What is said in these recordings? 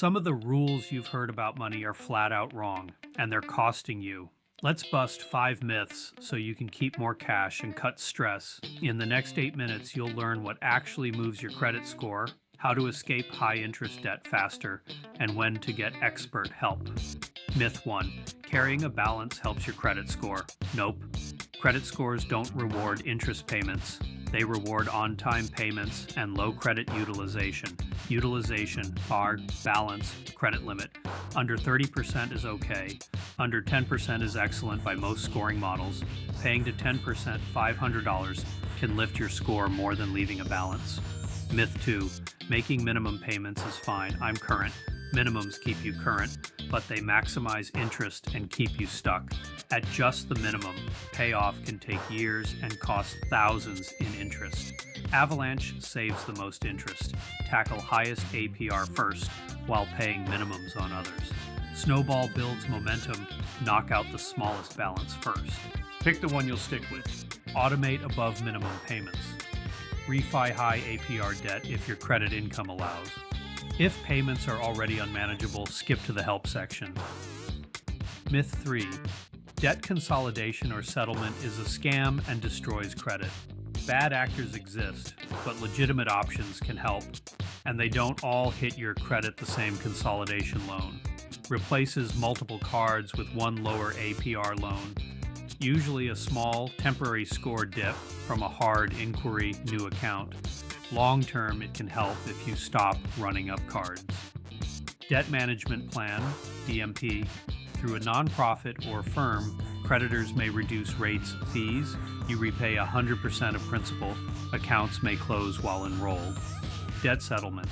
Some of the rules you've heard about money are flat out wrong, and they're costing you. Let's bust 5 myths so you can keep more cash and cut stress. In the next 8 minutes, you'll learn what actually moves your credit score, how to escape high interest debt faster, and when to get expert help. Myth 1. Carrying a balance helps your credit score. Nope. Credit scores don't reward interest payments. They reward on-time payments and low credit utilization. Utilization, bar, balance, credit limit. Under 30% is okay. Under 10% is excellent by most scoring models. Paying to 10% $500 can lift your score more than leaving a balance. Myth 2. Making minimum payments is fine. I'm current. Minimums keep you current, but they maximize interest and keep you stuck. At just the minimum, payoff can take years and cost thousands in interest. Avalanche saves the most interest. Tackle highest APR first while paying minimums on others. Snowball builds momentum. Knock out the smallest balance first. Pick the one you'll stick with. Automate above minimum payments. Refi high APR debt if your credit income allows. If payments are already unmanageable, skip to the help section. Myth 3. Debt consolidation or settlement is a scam and destroys credit. Bad actors exist, but legitimate options can help, and they don't all hit your credit the same consolidation loan. Replaces multiple cards with one lower APR loan, usually a small, temporary score dip from a hard inquiry new account. Long-term, it can help if you stop running up cards. Debt Management Plan, DMP. Through a nonprofit or firm, creditors may reduce rates, fees. You repay 100% of principal. Accounts may close while enrolled. Debt Settlement.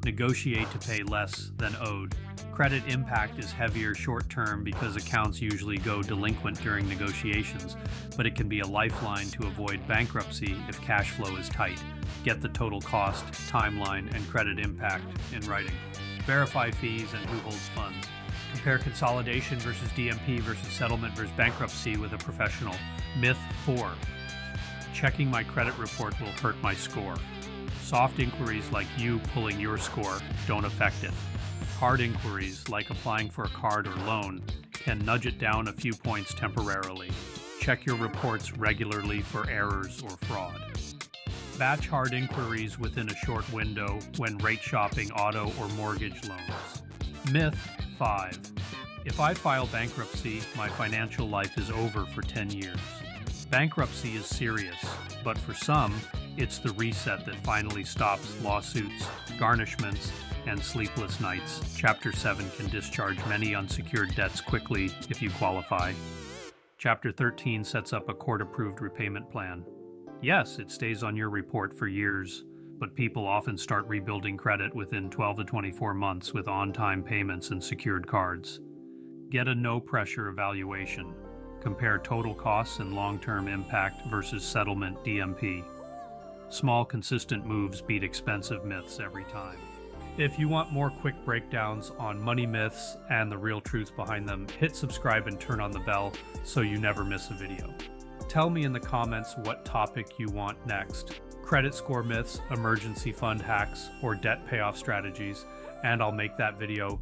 Negotiate to pay less than owed. Credit impact is heavier short-term because accounts usually go delinquent during negotiations, but it can be a lifeline to avoid bankruptcy if cash flow is tight. Get the total cost, timeline, and credit impact in writing. Verify fees and who holds funds. Compare consolidation versus DMP versus settlement versus bankruptcy with a professional. Myth 4. Checking my credit report will hurt my score. Soft inquiries like you pulling your score don't affect it. Hard inquiries like applying for a card or loan can nudge it down a few points temporarily. Check your reports regularly for errors or fraud. Batch hard inquiries within a short window when rate shopping auto or mortgage loans. Myth 5. If I file bankruptcy, my financial life is over for 10 years. Bankruptcy is serious, but for some, it's the reset that finally stops lawsuits, garnishments, and sleepless nights. Chapter 7 can discharge many unsecured debts quickly if you qualify. Chapter 13 sets up a court-approved repayment plan. Yes, it stays on your report for years, but people often start rebuilding credit within 12 to 24 months with on-time payments and secured cards. Get a no-pressure evaluation. Compare total costs and long-term impact versus settlement DMP. Small, consistent moves beat expensive myths every time. If you want more quick breakdowns on money myths and the real truth behind them, hit subscribe and turn on the bell so you never miss a video. Tell me in the comments what topic you want next. Credit score myths, emergency fund hacks, or debt payoff strategies, and I'll make that video